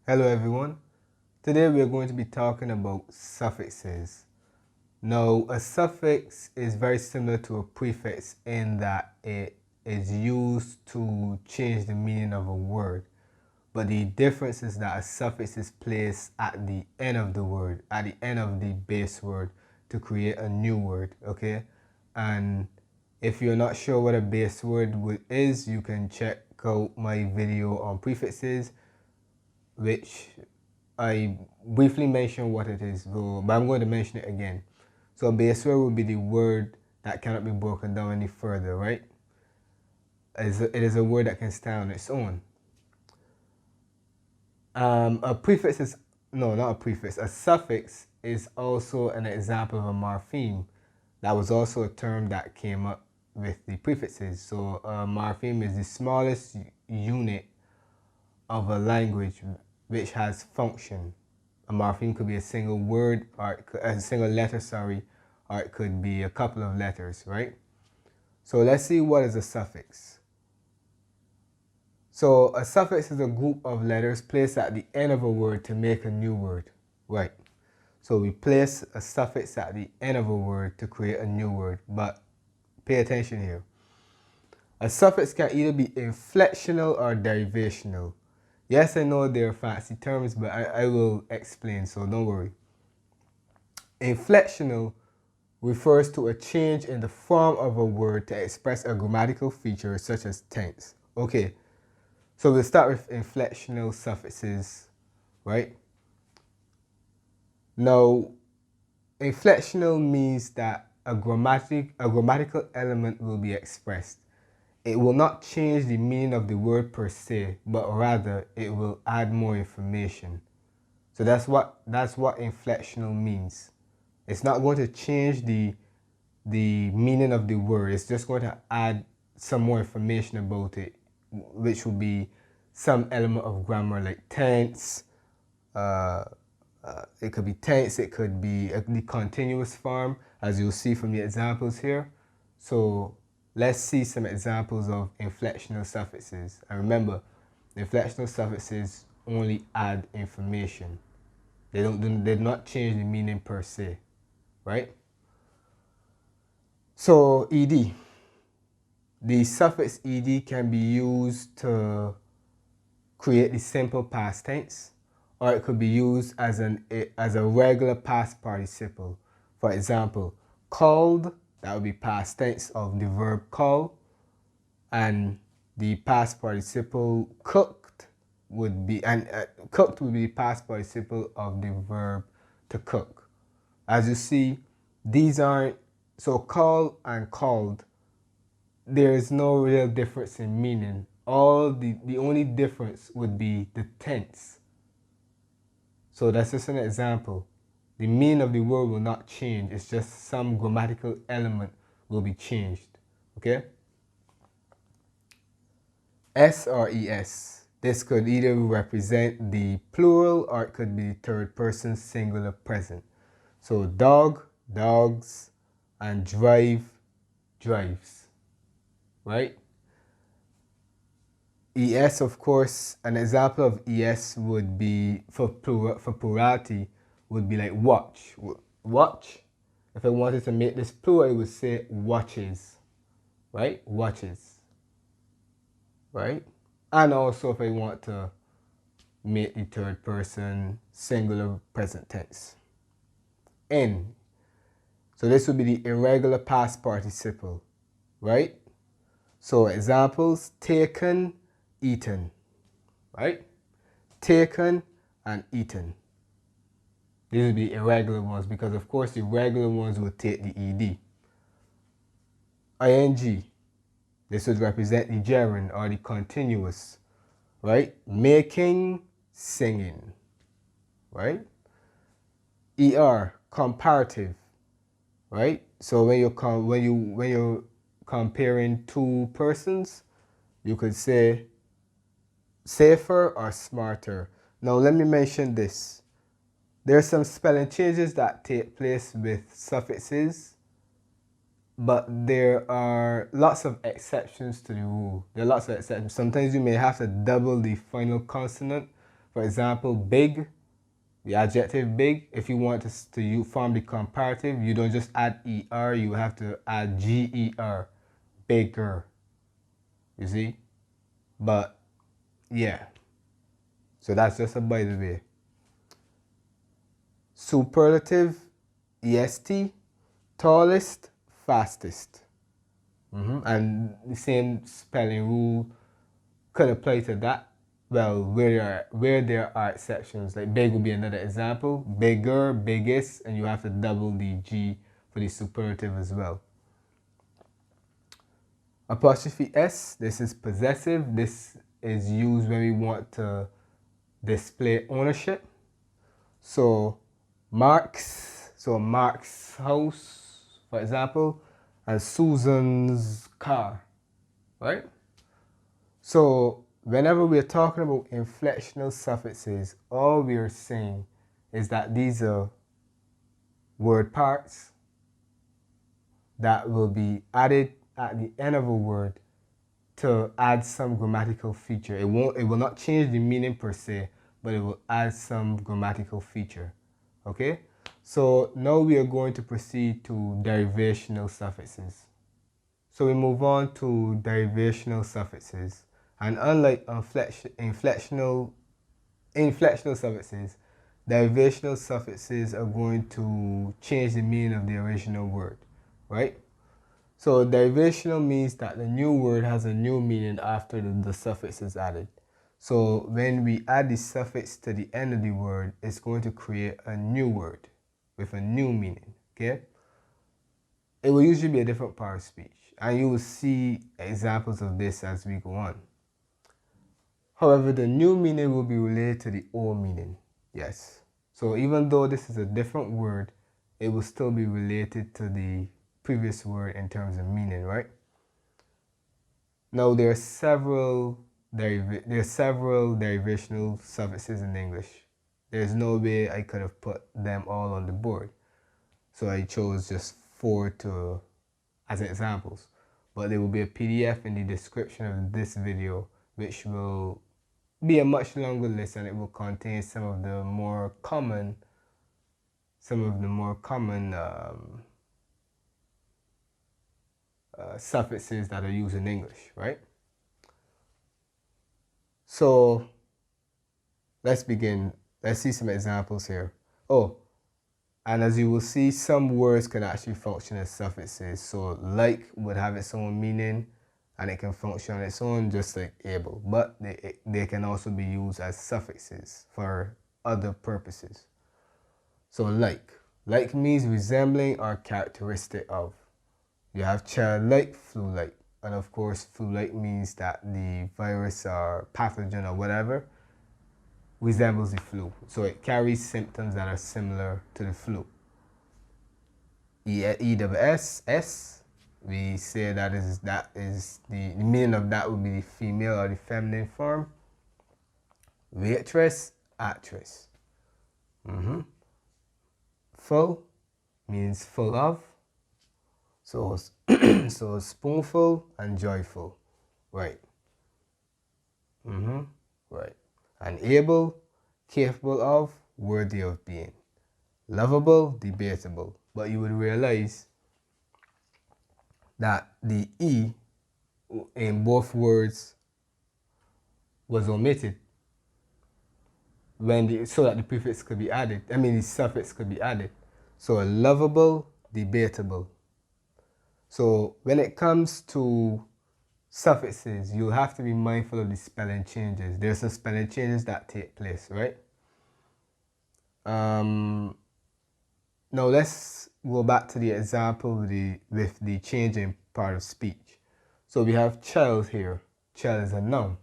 Hello everyone. Today we are going to be talking about suffixes. Now, a suffix is very similar to a prefix in that it is used to change the meaning of a word. But the difference is that a suffix is placed at the end of the word, at the end of the base word to create a new word, okay? And if you're not sure what a base word is, you can check out my video on prefixes, which I briefly mentioned what it is, but I'm going to mention it again. So a base word would be the word that cannot be broken down any further, right? It is a word that can stand on its own. A prefix is, no, not a prefix. A suffix is also an example of a morpheme. That was also a term that came up with the prefixes. So a morpheme is the smallest unit of a language which has function. A morpheme could be a single word, or a single letter, or it could be a couple of letters, right? So let's see what is a suffix. So a suffix is a group of letters placed at the end of a word to make a new word, right? So we place a suffix at the end of a word to create a new word, but pay attention here. A suffix can either be inflectional or derivational. Yes, I know they're fancy terms, but I will explain, so don't worry. Inflectional refers to a change in the form of a word to express a grammatical feature such as tense. Okay, so we'll start with inflectional suffixes, right? Now, inflectional means that a grammatical element will be expressed. It will not change the meaning of the word per se, but rather it will add more information. So that's what inflectional means. It's not going to change the meaning of the word. It's just going to add some more information about it, which will be some element of grammar like tense. It could be tense. It could be the continuous form, as you'll see from the examples here. So let's see some examples of inflectional suffixes. And remember, inflectional suffixes only add information. They do not change the meaning per se, right? So ed. The suffix ed can be used to create the simple past tense, or it could be used as a regular past participle. For example, called, that would be past tense of the verb call, and the past participle cooked would be, cooked would be the past participle of the verb to cook. As you see, these aren't, so call and called, there is no real difference in meaning. The only difference would be the tense. So that's just an example. The meaning of the word will not change. It's just some grammatical element will be changed. Okay? S or ES. This could either represent the plural or it could be third person singular present. So dog, dogs, and drive, drives. Right? ES, of course, an example of ES would be, for plurality, would be like watch. Watch. If I wanted to make this plural, I would say watches. Right? Watches. Right? And also if I want to make the third person singular present tense. N. So this would be the irregular past participle. Right? So examples, taken, eaten. Right? Taken and eaten. These would be irregular ones because of course the regular ones would take the ed. Ing. This would represent the gerund or the continuous, right? Making, singing, right? Er, comparative, right? So when you're comparing two persons, you could say safer or smarter. Now let me mention this. There are some spelling changes that take place with suffixes, but there are lots of exceptions to the rule. There are lots of exceptions. Sometimes you may have to double the final consonant For example, big, the adjective big, if you want to form the comparative, you don't just add ER, you have to add GER, bigger. You see? But, yeah. So that's just a by the way. Superlative, EST, tallest, fastest. And the same spelling rule could apply to that. Well, where there are exceptions, like big would be another example. Bigger, biggest, and you have to double the G for the superlative as well. Apostrophe S, this is possessive. This is used when we want to display ownership. So Mark's house, for example, and Susan's car, right? So whenever we're talking about inflectional suffixes, all we are saying is that these are word parts that will be added at the end of a word to add some grammatical feature. It will not change the meaning per se, but it will add some grammatical feature. Okay? So now we are going to proceed to derivational suffixes. So we move on to derivational suffixes. And unlike inflectional suffixes, derivational suffixes are going to change the meaning of the original word, right? So derivational means that the new word has a new meaning after the suffix is added. So when we add the suffix to the end of the word, it's going to create a new word with a new meaning, okay? It will usually be a different part of speech, and you will see examples of this as we go on. However, the new meaning will be related to the old meaning, yes. So even though this is a different word, it will still be related to the previous word in terms of meaning, right? Now there are several derivational suffixes in English. There's no way I could have put them all on the board. So I chose just 4 as examples. But there will be a PDF in the description of this video which will be a much longer list, and it will contain some of the more common suffixes that are used in English, right? So let's begin. Let's see some examples here. Oh, and as you will see, some words can actually function as suffixes. So like would have its own meaning and it can function on its own, just like able. But they can also be used as suffixes for other purposes. So like means resembling or characteristic of. You have childlike, flu-like. And of course, flu-like means that the virus or pathogen or whatever resembles the flu. So it carries symptoms that are similar to the flu. EWS, we say that is the meaning of that would be the female or the feminine form. Waitress, actress. Full means full of. So, so spoonful and joyful, right? Right. And able, capable of, worthy of being. Lovable, debatable. But you would realize that the E in both words was omitted so that the prefix could be added. I mean, the suffix could be added. So lovable, debatable. So when it comes to suffixes, you have to be mindful of the spelling changes. There's some spelling changes that take place, right? Now let's go back to the example with the changing part of speech. So we have child here. Child is a noun.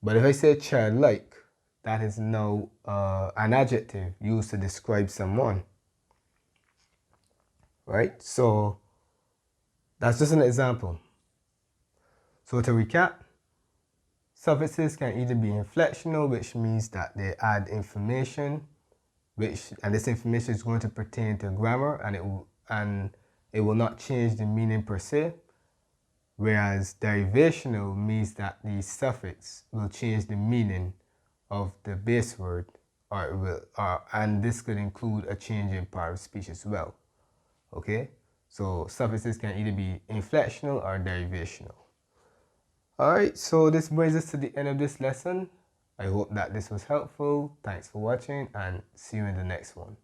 But if I say childlike, that is now an adjective used to describe someone, right? So that's just an example. So to recap, suffixes can either be inflectional, which means that they add information, and this information is going to pertain to grammar, and it will not change the meaning per se. Whereas derivational means that the suffix will change the meaning of the base word, or it will, and this could include a change in part of speech as well. Okay, so suffixes can either be inflectional or derivational. Alright, so this brings us to the end of this lesson. I hope that this was helpful. Thanks for watching and see you in the next one.